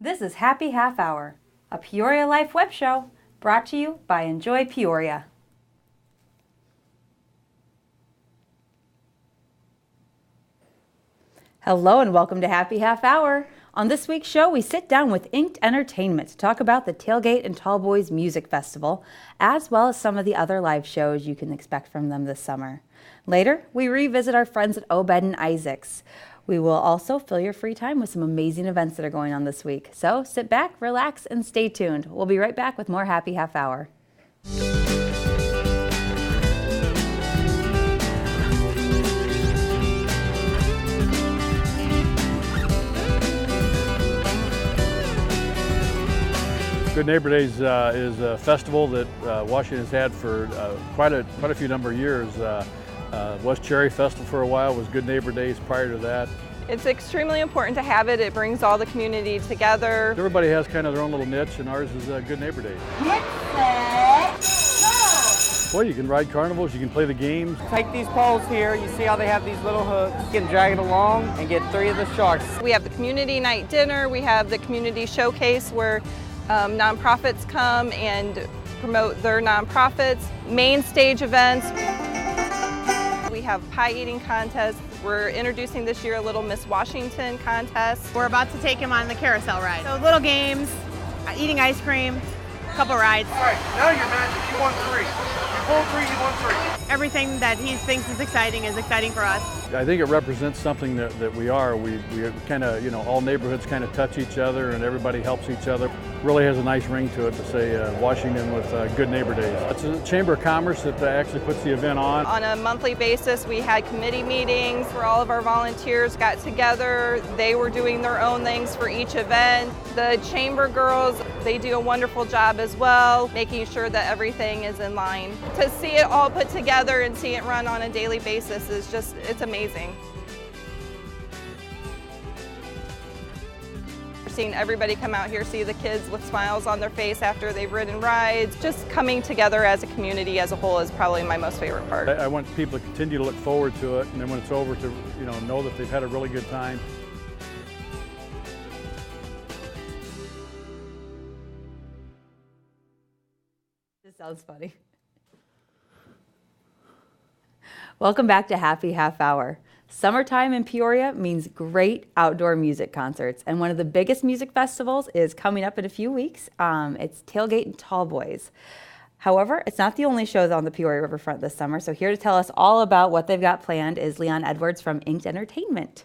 This is Happy Half Hour, a Peoria Life web show brought to you by Enjoy Peoria. Hello and welcome to Happy Half Hour. On this week's show, we sit down with Inked Entertainment to talk about the Tailgate and Tallboys Music Festival, as well as some of the other live shows you can expect from them this summer. Later, we revisit our friends at Obed and Isaac's. We will also fill your free time with some amazing events that are going on this week. So sit back, relax, and stay tuned. We'll be right back with more Happy Half Hour. Good Neighbor Days is a festival that Washington's had for quite a few number of years. Was Cherry Festival for a while, was Good Neighbor Days prior to that. It's extremely important to have it. It brings all the community together. Everybody has kind of their own little niche, and ours is Good Neighbor Days. Get set, go! Well, you can ride carnivals, you can play the games. Take these poles here, you see how they have these little hooks. You can drag it along and get 3 of the sharks. We have the community night dinner, we have the community showcase where nonprofits come and promote their nonprofits, main stage events. We have pie eating contests. We're introducing this year a little Miss Washington contest. We're about to take him on the carousel ride. So little games, eating ice cream, a couple rides. All right, now you're magic. You won 3. You pulled 3, you won 3. Everything that he thinks is exciting for us. I think it represents something that we are. We are kind of, all neighborhoods kind of touch each other and everybody helps each other. Really has a nice ring to it to say Washington with Good Neighbor Days. It's a Chamber of Commerce that actually puts the event on. On a monthly basis, we had committee meetings where all of our volunteers got together. They were doing their own things for each event. The Chamber girls, they do a wonderful job as well, making sure that everything is in line. To see it all put together and see it run on a daily basis is just, it's amazing. Seeing everybody come out here, see the kids with smiles on their face after they've ridden rides. Just coming together as a community as a whole is probably my most favorite part. I want people to continue to look forward to it, and then when it's over to know that they've had a really good time. This sounds funny. Welcome back to Happy Half Hour. Summertime in Peoria means great outdoor music concerts, and one of the biggest music festivals is coming up in a few weeks. It's Tailgate and Tallboys. However, it's not the only show on the Peoria Riverfront this summer, so here to tell us all about what they've got planned is Leon Edwards from Inked Entertainment.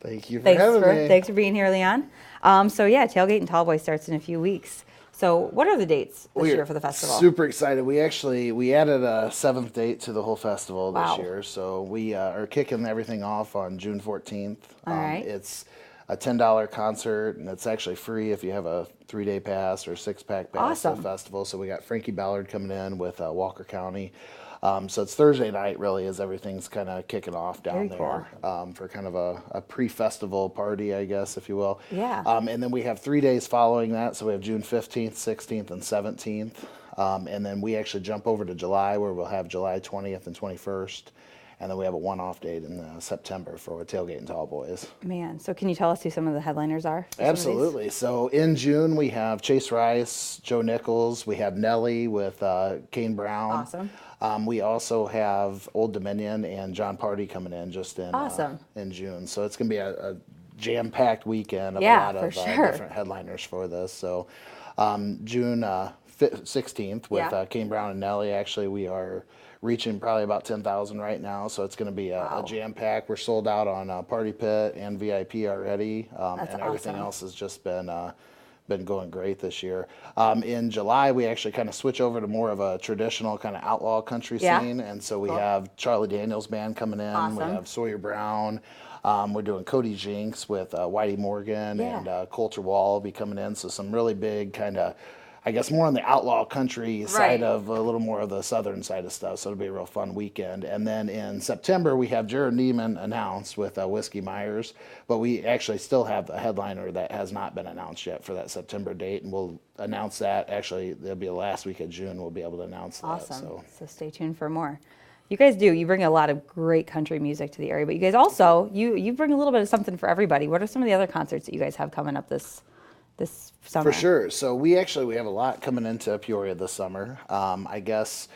Thank you for having me. Thanks for being here, Leon. Tailgate and Tallboys starts in a few weeks. So what are the dates this year for the festival? Super excited. We added a 7th date to the whole festival this year. So we are kicking everything off on June 14th. All right. It's a $10 concert, and it's actually free if you have a 3-day pass or 6-pack pass to the festival. So we got Frankie Ballard coming in with Walker County. So it's Thursday night, really, as everything's kind of kicking off down there for kind of a pre-festival party, I guess, if you will. Yeah. And then we have 3 days following that. So we have June 15th, 16th, and 17th. And then we actually jump over to July, where we'll have July 20th and 21st. And then we have a one-off date in September for Tailgate and Tallboys. Man, so can you tell us who some of the headliners are? Absolutely. So in June, we have Chase Rice, Joe Nichols. We have Nelly with Kane Brown. Awesome. We also have Old Dominion and John Party coming in just in June. So it's going to be a jam-packed weekend of a lot of different headliners for this. So June 16th with Kane Brown and Nelly, actually, we are reaching probably about 10,000 right now, so it's going to be a jam pack. We're sold out on Party Pit and VIP already, and everything else has just been going great this year. In July, we actually kind of switch over to more of a traditional kind of outlaw country scene, and so we have Charlie Daniels Band coming in. We have Sawyer Brown. We're doing Cody Jinks with Whitey Morgan and Coulter Wall will be coming in, so some really big kind of, I guess, more on the outlaw country side of a little more of the southern side of stuff. So it'll be a real fun weekend. And then in September, we have Jared Neiman announced with Whiskey Myers, but we actually still have a headliner that has not been announced yet for that September date. And we'll announce that. Actually, it'll be the last week of June. We'll be able to announce that. Awesome. So stay tuned for more. You guys you bring a lot of great country music to the area, but you guys also, you bring a little bit of something for everybody. What are some of the other concerts that you guys have coming up this this summer? For sure. So we have a lot coming into Peoria this summer. I guess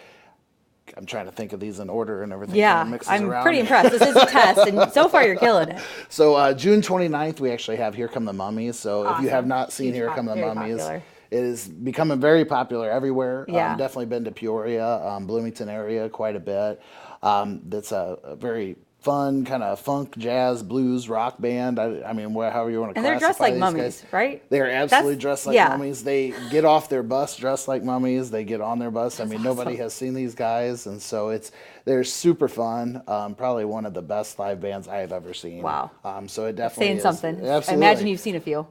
I'm trying to think of these in order and everything. Yeah, mixes I'm around. pretty impressed. This is a test, and so far you're killing it. So June 29th, we actually have Here Come the Mummies. So if you have not seen Huge Here Come the very Mummies, popular. it is becoming very popular everywhere. Yeah. Definitely been to Peoria, Bloomington area quite a bit. That's a very fun kind of funk, jazz, blues, rock band. I mean, however you want to classify. And they're dressed like these mummies, guys. right? They are absolutely dressed like yeah. mummies. They get off their bus dressed like mummies. They get on their bus. I mean, nobody has seen these guys, and so they're super fun. Probably one of the best live bands I have ever seen. Wow. So it definitely Saying is. something. Absolutely. I imagine you've seen a few.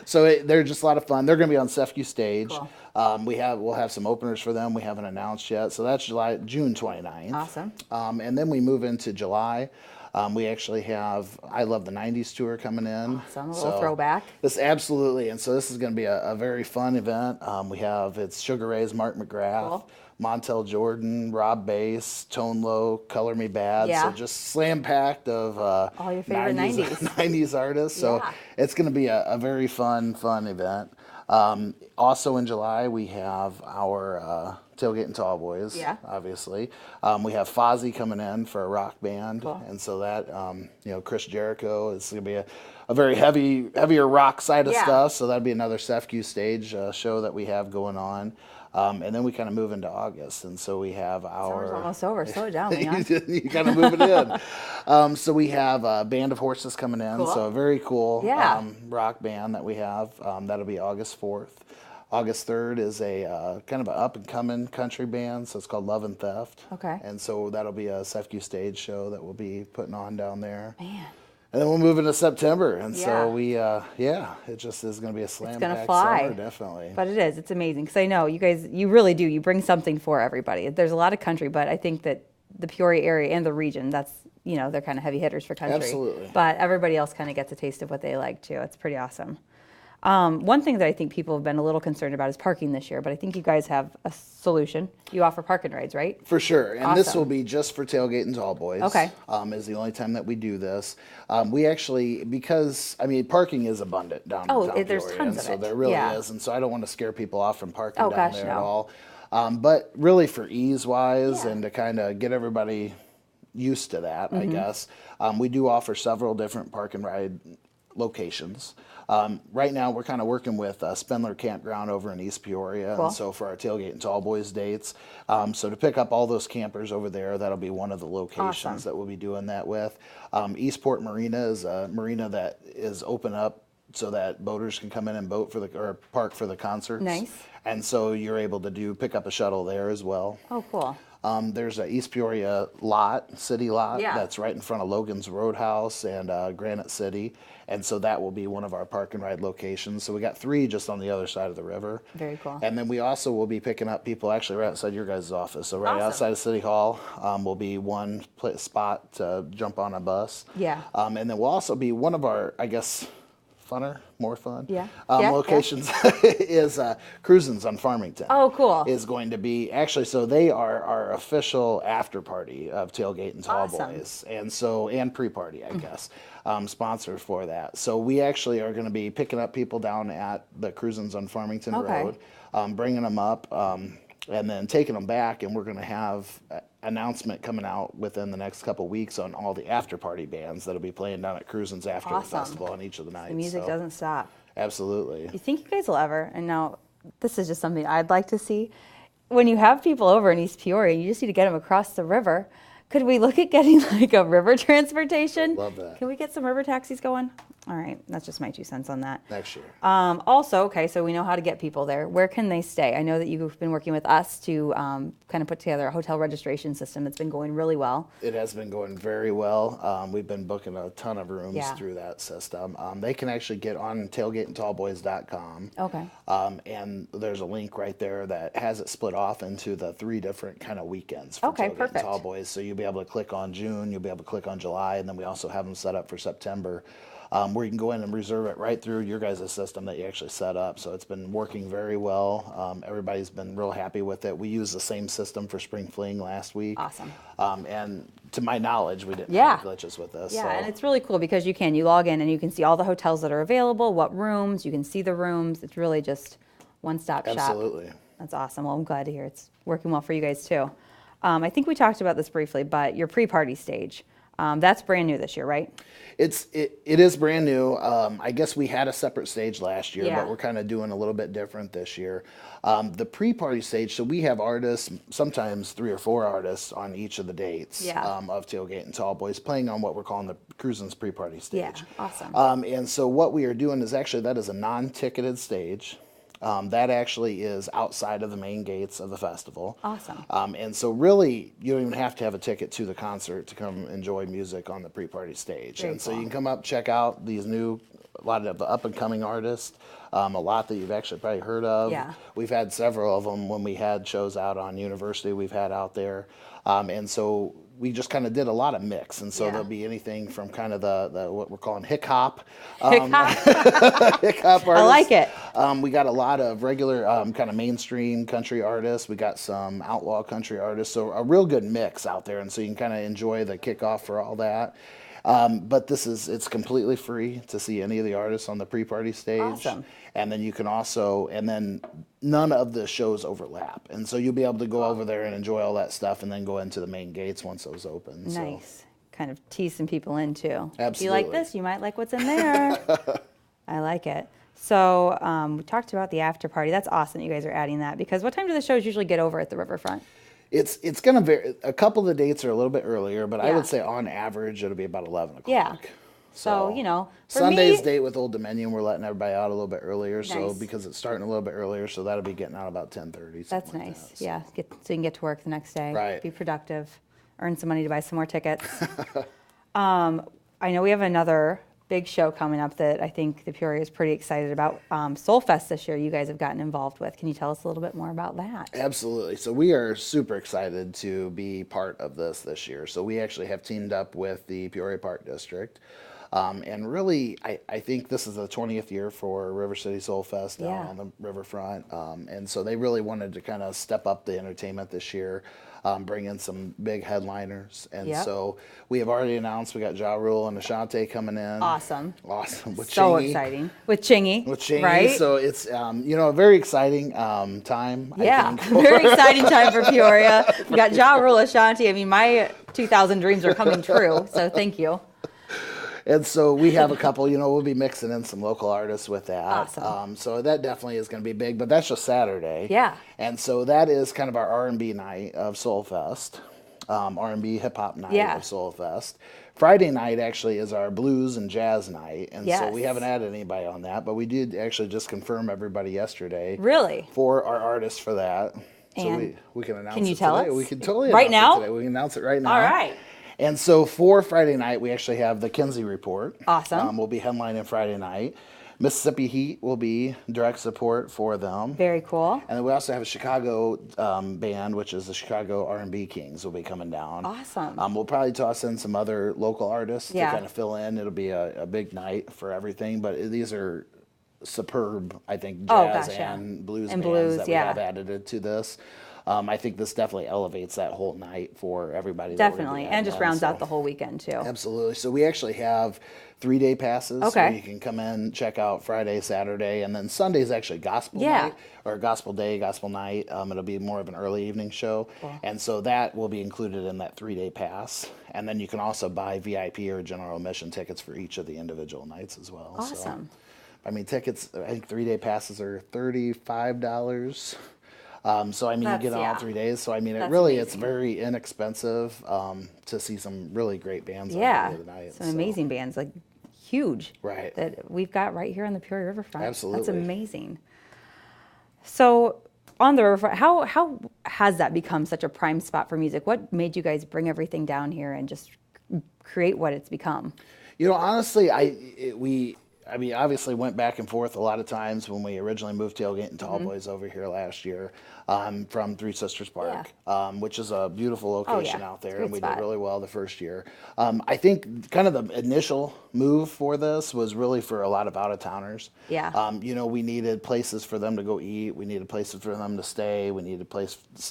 So they're just a lot of fun. They're going to be on Sefke Stage. Cool. We'll have some openers for them. We haven't announced yet. So that's June 29th. Awesome. And then we move into July. We actually have I Love the 90s tour coming in. Awesome. A little throwback. Absolutely. And so this is going to be a very fun event. It's Sugar Ray's Mark McGrath. Cool. Montel Jordan, Rob Bass, Tone Low, Color Me Bad. Yeah. So just slam packed of all your favorite 90s artists. So Yeah. it's going to be a very fun event. Also in July, we have our Tailgate and Tallboys, Yeah. obviously. We have Fozzy coming in for a rock band. Cool. And so that, Chris Jericho is going to be a very heavier rock side of Yeah. stuff. So that'd be another Sefke Stage show that we have going on. And then we kind of move into August, and so we have Summer's almost over. Slow it down, Leon. you kind of move it in. So we have a Band of Horses coming in, Cool. so a very cool Yeah. rock band that we have. That'll be August 4th. August 3rd is a kind of an up-and-coming country band, so it's called Love and Theft. Okay. And so that'll be a Sefke Stage show that we'll be putting on down there. Man. And then we'll move into September, and Yeah. so it just is going to be a slam-packed fly. summer, definitely. But it is. It's amazing because I know you guys. You really do. You bring something for everybody. There's a lot of country, but I think that the Peoria area and the region, they're kind of heavy hitters for country. Absolutely. But everybody else kind of gets a taste of what they like too. It's pretty awesome. One thing that I think people have been a little concerned about is parking this year, but I think you guys have a solution. You offer park and rides, right? For sure, and this Awesome. will be just for Tailgate and Tallboys. Okay. Is the only time that we do this. We actually, because parking is abundant downtown there's Peoria, tons and of so it. there really Yeah. is, and so I don't want to scare people off from parking Oh, down gosh, there at no. all. But really for ease wise Yeah. and to kind of get everybody used to that, Mm-hmm. I guess, we do offer several different park and ride locations. Right now, we're kind of working with Spindler Campground over in East Peoria, Cool. and so for our Tailgate and Tallboys dates, so to pick up all those campers over there, that'll be one of the locations Awesome. that we'll be doing that with. Eastport Marina is a marina that is open up so that boaters can come in and boat or park for the concerts. Nice. And so you're able to pick up a shuttle there as well. Oh, cool. There's a East Peoria city lot Yeah. that's right in front of Logan's Roadhouse and Granite City, and so that will be one of our park and ride locations. So we got 3 just on the other side of the river. Very cool. And then we also will be picking up people actually right outside your guys' office. So right Awesome. outside of City Hall will be one spot to jump on a bus. Yeah. And then we'll also be one of our, I guess, more fun Yeah. Yeah. locations is Cruisin's on Farmington. Oh, cool. Is going to be actually, so they are our official after party of Tailgate and Tallboys, and pre-party, I guess, sponsor for that. So we actually are going to be picking up people down at the Cruisin's on Farmington Okay. Road, bringing them up, and then taking them back, and we're going to have announcement coming out within the next couple weeks on all the after party bands that'll be playing down at Cruisin's after Awesome. the festival on each of the nights. The music so, doesn't stop. Absolutely. You think you guys will ever, and now this is just something I'd like to see, when you have people over in East Peoria, you just need to get them across the river. Could we look at getting like a river transportation? Love that. Can we get some river taxis going? All right, that's just my 2 cents on that. Next year. Also, okay, so we know how to get people there. Where can they stay? I know that you've been working with us to kind of put together a hotel registration system. It's been going really well. It has been going very well. We've been booking a ton of rooms Yeah. through that system. They can actually get on tailgateandtallboys.com. Okay. And there's a link right there that has it split off into the 3 different kind of weekends for Okay, Tailgate perfect. and Tallboys. So you'll be able to click on June, you'll be able to click on July, and then we also have them set up for September. where you can go in and reserve it right through your guys' system that you actually set up. So it's been working very well. Everybody's been real happy with it. We used the same system for Spring Fling last week. Awesome. And to my knowledge, we didn't have any glitches with this. Yeah, so. and it's really cool because you log in and you can see all the hotels that are available, what rooms, you can see the rooms. It's really just one-stop shop. Absolutely. That's awesome. Well, I'm glad to hear it's working well for you guys too. I think we talked about this briefly, but your pre-party stage, that's brand new this year, right? It is brand new. I guess we had a separate stage last year, but we're kind of doing a little bit different this year. The pre-party stage, so we have artists, sometimes 3 or 4 artists on each of the dates of Tailgate and Tallboys, playing on what we're calling the Cruisin's pre-party stage. Yeah, awesome. And so what we are doing is actually that is a non-ticketed stage. That actually is outside of the main gates of the festival. Awesome. And so really, you don't even have to have a ticket to the concert to come enjoy music on the pre-party stage. Very So cool. you can come up, check out these a lot of the up-and-coming artists, a lot that you've actually probably heard of. Yeah. We've had several of them when we had shows out on University we've had out there. And so we just kind of did a lot of mix, and so there'll be anything from kind of the what we're calling hick hop. Hick hop artists. I like it. We got a lot of regular kind of mainstream country artists. We got some outlaw country artists, so a real good mix out there, and so you can kind of enjoy the kickoff for all that. But it's completely free to see any of the artists on the pre-party stage. Awesome. And then you can also, none of the shows overlap. And so you'll be able to go over there and enjoy all that stuff and then go into the main gates once those open. Nice. Kind of tease some people in too. Absolutely. If you like this, you might like what's in there. I like it. So we talked about the after party. That's awesome that you guys are adding that, because what time do the shows usually get over at the riverfront? It's going to vary. A couple of the dates are a little bit earlier, but I would say on average it'll be about 11 o'clock. Yeah. So, for Sunday's me, date with Old Dominion, we're letting everybody out a little bit earlier, so Nice. because it's starting a little bit earlier, so that'll be getting out about 10:30. that's like nice. that, so. Yeah, so you can get to work the next day. Right. Be productive, earn some money to buy some more tickets. I know we have another big show coming up that I think the Peoria is pretty excited about. Soul Fest this year, you guys have gotten involved with. Can you tell us a little bit more about that? Absolutely. So we are super excited to be part of this year. So we actually have teamed up with the Peoria Park District. And really, I think this is the 20th year for River City Soul Fest down on the riverfront. And so they really wanted to kind of step up the entertainment this year, bring in some big headliners. And so we have already announced we got Ja Rule and Ashanti coming in. Awesome. With So Chingy. exciting. With Chingy. Right? So it's, a very exciting time, Yeah, I think. very exciting time for Peoria. We got Ja Rule, Ashanti. I mean, my 2,000 dreams are coming true, so thank you. And so we have a couple, we'll be mixing in some local artists with that. Awesome. So that definitely is going to be big, but that's just Saturday. Yeah. And so that is kind of our R&B night of Soul Fest, R&B hip hop night of Soul Fest. Friday night actually is our blues and jazz night. And so we haven't added anybody on that, but we did actually just confirm everybody yesterday. Really? For our artists for that. And so we can announce can you it tell today. us? We can totally Right announce now? it today. We can announce it right now. All right. And so for Friday night, we actually have the Kinsey Report. Awesome. We'll be headlining Friday night. Mississippi Heat will be direct support for them. Very cool. And then we also have a Chicago band, which is the Chicago R&B Kings, will be coming down. Awesome. We'll probably toss in some other local artists to Yeah. kind of fill in. It'll be a big night for everything, but these are superb, I think, jazz and blues bands that we have added to this. I think this definitely elevates that whole night for everybody. Definitely, and just rounds out the whole weekend too. Absolutely. So we actually have 3-day passes. Okay. So you can come in, check out Friday, Saturday, and then Sunday is actually gospel night, or gospel day, gospel night. It'll be more of an early evening show. Cool. And so that will be included in that 3-day pass. And then you can also buy VIP or general admission tickets for each of the individual nights as well. Awesome. So, tickets, I think 3-day passes are $35. So you get on all 3 days. So it really amazing. it's very inexpensive to see some really great bands on the night. Some amazing bands, like huge. Right. That we've got right here on the Peoria Riverfront. Absolutely. That's amazing. So on the riverfront, how has that become such a prime spot for music? What made you guys bring everything down here and just create what it's become? Honestly, I mean, obviously went back and forth a lot of times when we originally moved Tailgate and Tallboys over here last year from Three Sisters Park, which is a beautiful location out there, and we did really well the first year. I think kind of the initial move for this was really for a lot of out-of-towners. Yeah. You know, we needed places for them to go eat. We needed places for them to stay. We needed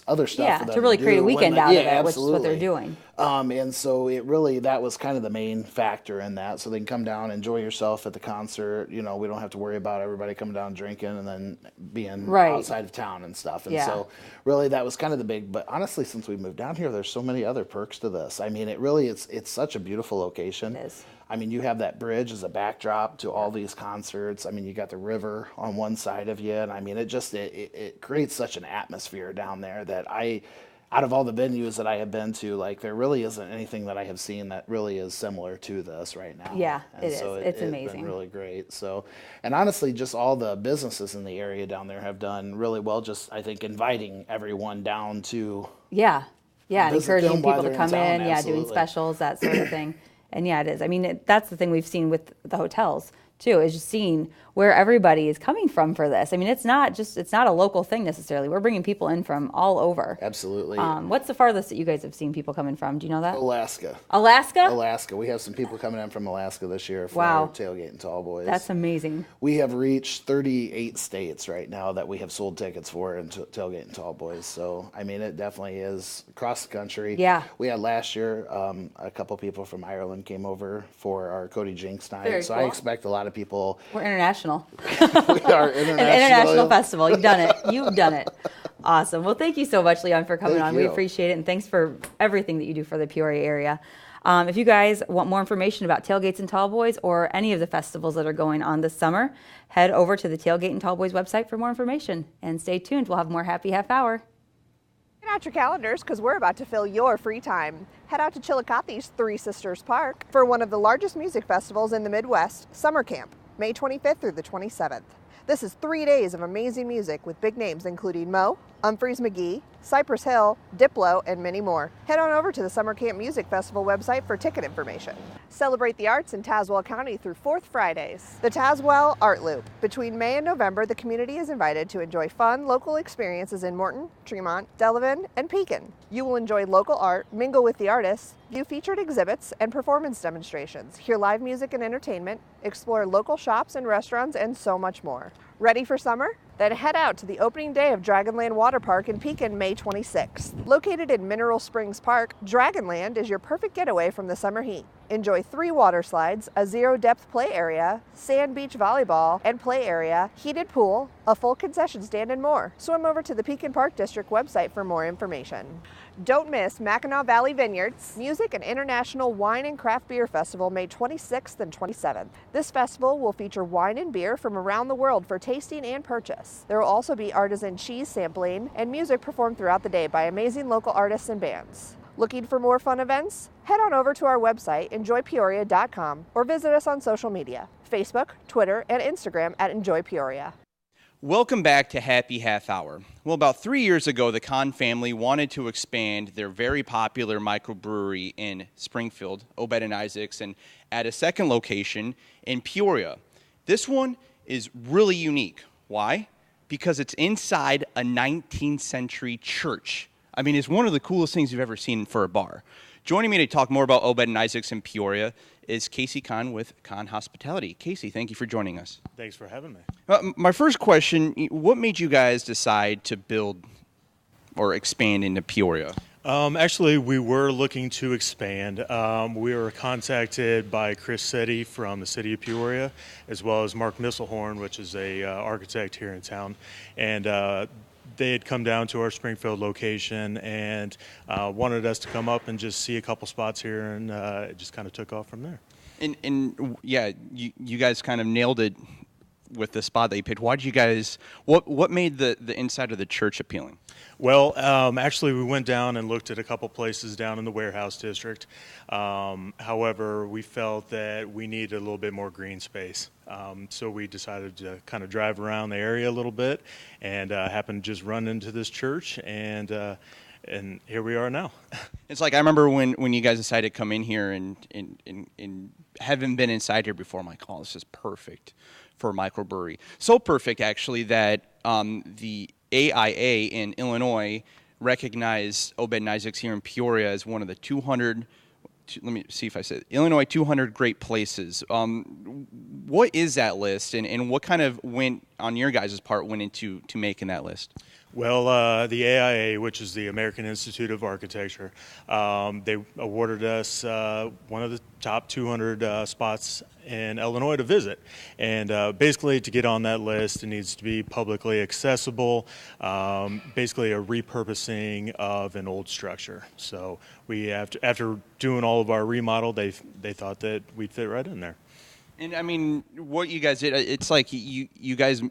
other stuff for them to really create a weekend out of it, which is absolutely. what they're doing. And so that was kind of the main factor in that. So they can come down, enjoy yourself at the concert. You know, we don't have to worry about everybody coming down drinking and then being outside of town and stuff. And so really that was kind of the big, but honestly, since we moved down here, there's so many other perks to this. I mean, it's such a beautiful location. It is. I mean, you have that bridge as a backdrop to all these concerts. I mean, you got the river on one side of you. And I mean, it creates such an atmosphere down there that out of all the venues that I have been to, like, there really isn't anything that I have seen that really is similar to this right now. Yeah, and so it's amazing. It's been really great. So, and honestly, just all the businesses in the area down there have done really well. Just, I think, inviting everyone down to and encouraging people to come in. Absolutely. Doing specials, that sort of thing. And it is. I mean, that's the thing we've seen with the hotels too, is just seeing where everybody is coming from for this. I mean, it's not a local thing necessarily. We're bringing people in from all over. Absolutely. What's the farthest that you guys have seen people coming from? Do you know that? Alaska. Alaska? We have some people coming in from Alaska this year for Tailgate and Tallboys. That's amazing. We have reached 38 states right now that we have sold tickets for in Tailgate and Tallboys. So, I mean, it definitely is across the country. Yeah. We had last year, a couple people from Ireland came over for our Cody Jinks night. Very so cool. I expect a lot of people. We're international. We are international. An international festival. You've done it. You've done it. Awesome. Well, thank you so much, Leon, for coming on. Thank you. We appreciate it, and thanks for everything that you do for the Peoria area. If you guys want more information about Tailgates and Tallboys or any of the festivals that are going on this summer, head over to the Tailgate and Tallboys website for more information. And stay tuned. We'll have more Happy Half Hour. Get out your calendars, because we're about to fill your free time. Head out to Chillicothe's Three Sisters Park for one of the largest music festivals in the Midwest, Summer Camp, May 25th through the 27th. This is 3 days of amazing music with big names including Mo, Humphreys McGee, Cypress Hill, Diplo, and many more. Head on over to the Summer Camp Music Festival website for ticket information. Celebrate the arts in Tazewell County through Fourth Fridays. The Tazewell Art Loop. Between May and November, the community is invited to enjoy fun local experiences in Morton, Tremont, Delavan, and Pekin. You will enjoy local art, mingle with the artists, view featured exhibits and performance demonstrations, hear live music and entertainment, explore local shops and restaurants, and so much more. Ready for summer? Then head out to the opening day of Dragonland Water Park in Pekin, May 26th. Located in Mineral Springs Park, Dragonland is your perfect getaway from the summer heat. Enjoy 3 water slides, a zero-depth play area, sand beach volleyball and play area, heated pool, a full concession stand, and more. Swim over to the Pekin Park District website for more information. Don't miss Mackinac Valley Vineyards Music and International Wine and Craft Beer Festival, May 26th and 27th. This festival will feature wine and beer from around the world for tasting and purchase. There will also be artisan cheese sampling and music performed throughout the day by amazing local artists and bands. Looking for more fun events? Head on over to our website, enjoypeoria.com, or visit us on social media, Facebook, Twitter, and Instagram at Enjoy Peoria. Welcome back to Happy Half Hour. Well, about 3 years ago, the Kahn family wanted to expand their very popular microbrewery in Springfield, Obed and Isaacs, and add a second location in Peoria. This one is really unique. Why? Because it's inside a 19th century church. I mean, it's one of the coolest things you've ever seen for a bar. Joining me to talk more about Obed and Isaacs in Peoria is Casey Kahn with Kahn Hospitality. Casey, thank you for joining us. Thanks for having me. My first question, what made you guys decide to build or expand into Peoria? Actually, we were looking to expand. We were contacted by Chris Setti from the city of Peoria, as well as Mark Misselhorn, which is a architect here in town. And they had come down to our Springfield location and wanted us to come up and just see a couple spots here, and it just kind of took off from there. And yeah, you guys kind of nailed it with the spot that you picked. Why did you guys? What made the inside of the church appealing? Well, actually, we went down and looked at a couple places down in the warehouse district. However, we felt that we needed a little bit more green space. So we decided to kind of drive around the area a little bit, and happened to just run into this church, and here we are now. It's like I remember when you guys decided to come in here and haven't been inside here before, I'm like, oh, this is perfect for a microbrewery. So perfect, actually, that the AIA in Illinois recognized Obed and Isaac's here in Peoria as one of the 200, let me see if I said, Illinois 200 great places. What is that list, and what kind of went, on your guys' part, went into making that list? Well, the AIA, which is the American Institute of Architecture, they awarded us one of the top 200 spots in Illinois to visit. And basically, to get on that list, it needs to be publicly accessible, basically a repurposing of an old structure. So we, after doing all of our remodel, they thought that we'd fit right in there. And I mean, what you guys did, it's like you guys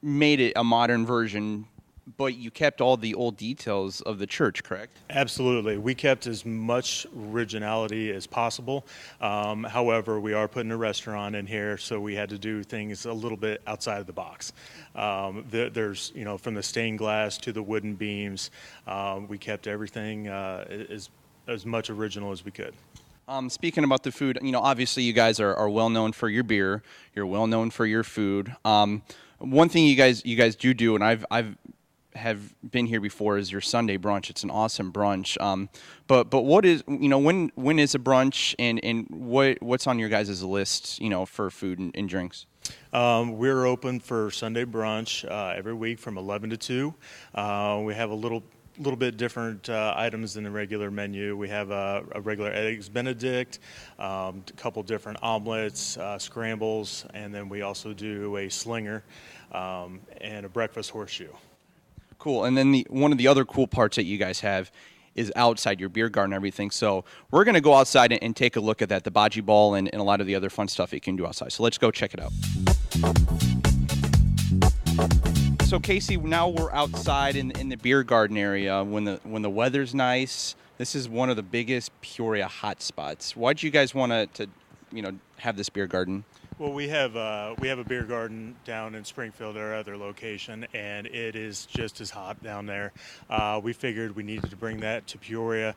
made it a modern version, but you kept all the old details of the church, correct? Absolutely. We kept as much originality as possible. However, we are putting a restaurant in here, so we had to do things a little bit outside of the box. There's, from the stained glass to the wooden beams, we kept everything as much original as we could. Speaking about the food, obviously you guys are well known for your beer. You're well known for your food. One thing you guys do, and I've have been here before, is your Sunday brunch. It's an awesome brunch. But what is, when is a brunch, and what's on your guys' list, for food and drinks? We're open for Sunday brunch every week from 11 to 2. We have a little bit different items than the regular menu. We have a regular eggs Benedict, a couple different omelets, scrambles, and then we also do a slinger and a breakfast horseshoe. Cool. And then one of the other cool parts that you guys have is outside your beer garden and everything. So we're going to go outside and take a look at that, the bocce ball and a lot of the other fun stuff you can do outside. So let's go check it out. So Casey, now we're outside in the beer garden area when the weather's nice. This is one of the biggest Peoria hot spots. Why'd you guys want to have this beer garden? Well, we have a beer garden down in Springfield, our other location, and it is just as hot down there. We figured we needed to bring that to Peoria.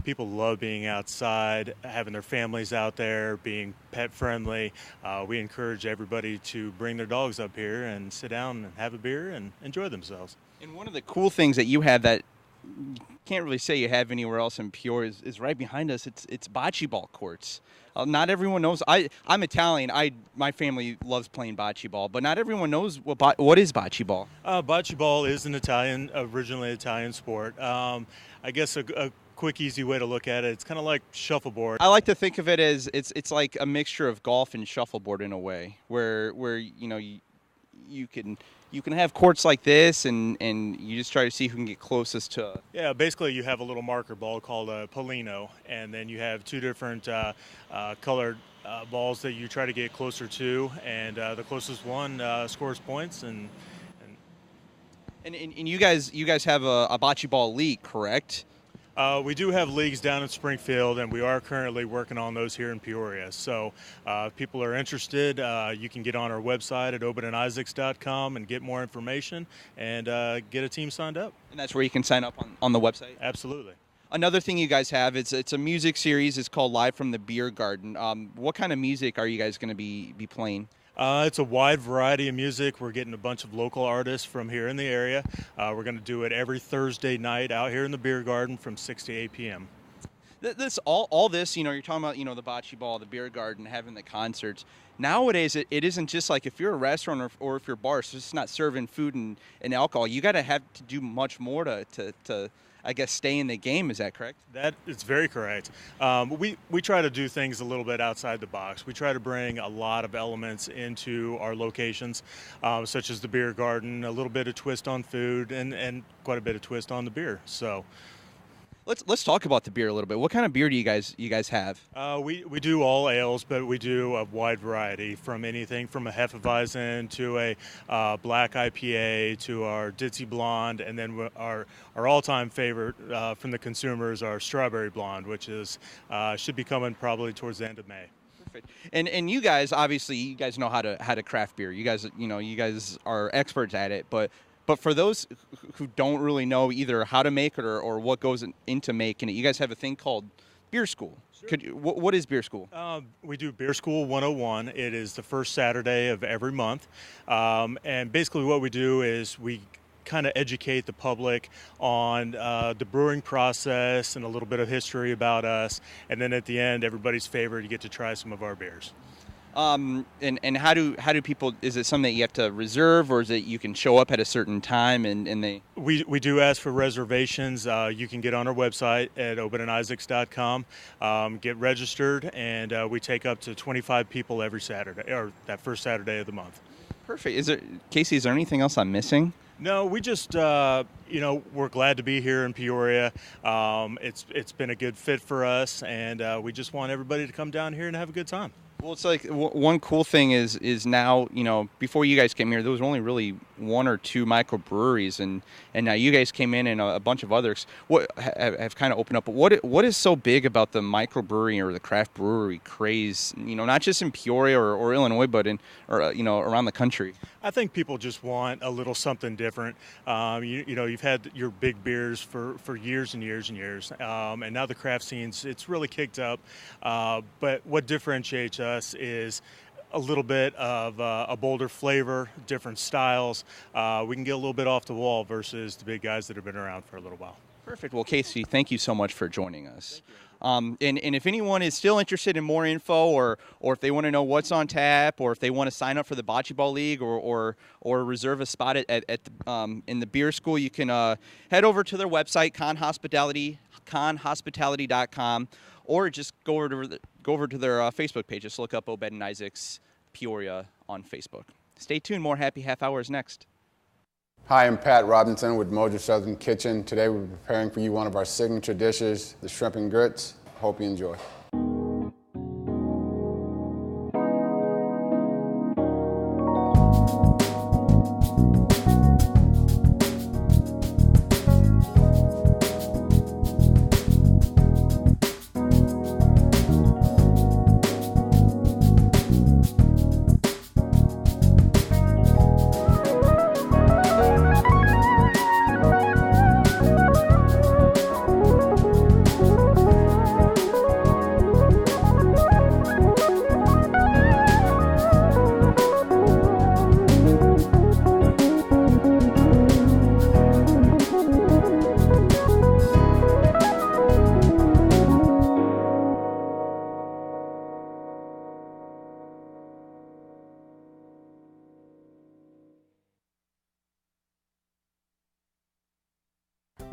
People love being outside, having their families out there, being pet friendly. We encourage everybody to bring their dogs up here and sit down and have a beer and enjoy themselves. And one of the cool things that you have that you can't really say you have anywhere else in Peoria is right behind us. It's bocce ball courts. Not everyone knows. I'm Italian. My family loves playing bocce ball, but not everyone knows what is bocce ball. Bocce ball is an originally Italian sport. I guess a quick, easy way to look at it, it's kind of like shuffleboard. I like to think of it as it's like a mixture of golf and shuffleboard in a way, where you can have courts like this, and you just try to see who can get closest to. Yeah, basically you have a little marker ball called a Polino, and then you have two different colored balls that you try to get closer to, and the closest one scores points. And you guys have a bocce ball league, correct? We do have leagues down in Springfield, and we are currently working on those here in Peoria. So if people are interested, you can get on our website at obedandisaacs.com and get more information and get a team signed up. And that's where you can sign up on the website? Absolutely. Another thing you guys have, it's a music series. It's called Live from the Beer Garden. What kind of music are you guys going to be playing? It's a wide variety of music. We're getting a bunch of local artists from here in the area. We're going to do it every Thursday night out here in the beer garden from 6 to 8 p.m. All this, you're talking about, the bocce ball, the beer garden, having the concerts. Nowadays, it isn't just like if you're a restaurant or if you're a bar, so it's not serving food and alcohol. You got to have to do much more to I guess, stay in the game. Is that correct? That is very correct. We try to do things a little bit outside the box. We try to bring a lot of elements into our locations, such as the beer garden, a little bit of twist on food, and quite a bit of twist on the beer. So let's talk about the beer a little bit. What kind of beer do you guys have? We do all ales, but we do a wide variety, from anything from a Hefeweizen to a black IPA to our Ditzy Blonde, and then our all-time favorite from the consumers, our Strawberry Blonde, which should be coming probably towards the end of May. Perfect. And you guys, obviously, you guys know how to craft beer. You guys are experts at it, but for those who don't really know either how to make it or what goes into making it, you guys have a thing called beer school. Could you, what is beer school? We do Beer School 101. It is the first Saturday of every month. And basically what we do is we kind of educate the public on the brewing process and a little bit of history about us. And then at the end, everybody's favorite, you get to try some of our beers. And how do people, is it something that you have to reserve, or is it you can show up at a certain time and they? We do ask for reservations. You can get on our website at obedandisacs.com, get registered, and we take up to 25 people every Saturday, or that first Saturday of the month. Perfect. Casey, is there anything else I'm missing? No, we just, we're glad to be here in Peoria. It's been a good fit for us, and we just want everybody to come down here and have a good time. Well, it's like one cool thing is now, before you guys came here, there was only really one or two microbreweries, and now you guys came in and a bunch of others have kind of opened up. But what is so big about the microbrewery or the craft brewery craze, not just in Peoria or Illinois, but around the country? I think people just want a little something different. You've had your big beers for years and years and years, and now the craft scene's it's really kicked up. But what differentiates us is a little bit of a bolder flavor, different styles. We can get a little bit off the wall versus the big guys that have been around for a little while. Perfect. Well, Casey, thank you so much for joining us. And if anyone is still interested in more info, or if they want to know what's on tap, or if they want to sign up for the Bocce Ball League, or reserve a spot in the beer school, you can head over to their website, conhospitality.com, or just go over to their Facebook page. Just look up Obed and Isaac's Peoria on Facebook. Stay tuned. More Happy Half Hour is next. Hi, I'm Pat Robinson with Mojo Southern Kitchen. Today we're preparing for you one of our signature dishes, the shrimp and grits. Hope you enjoy.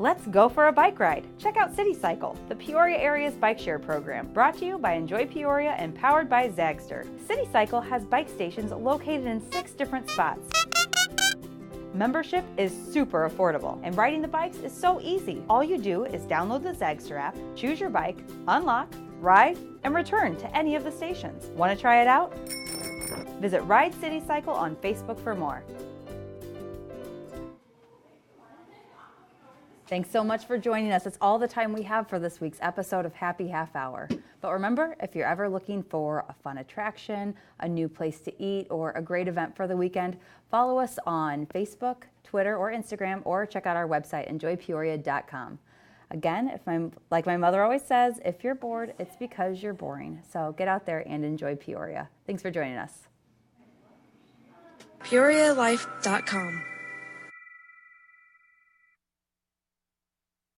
Let's go for a bike ride. Check out City Cycle, the Peoria area's bike share program, brought to you by Enjoy Peoria and powered by Zagster. City Cycle has bike stations located in 6 different spots. Membership is super affordable, and riding the bikes is so easy. All you do is download the Zagster app, choose your bike, unlock, ride, and return to any of the stations. Want to try it out? Visit Ride City Cycle on Facebook for more. Thanks so much for joining us. It's all the time we have for this week's episode of Happy Half Hour. But remember, if you're ever looking for a fun attraction, a new place to eat, or a great event for the weekend, follow us on Facebook, Twitter, or Instagram, or check out our website, enjoypeoria.com. Again, like my mother always says, if you're bored, it's because you're boring. So get out there and enjoy Peoria. Thanks for joining us. PeoriaLife.com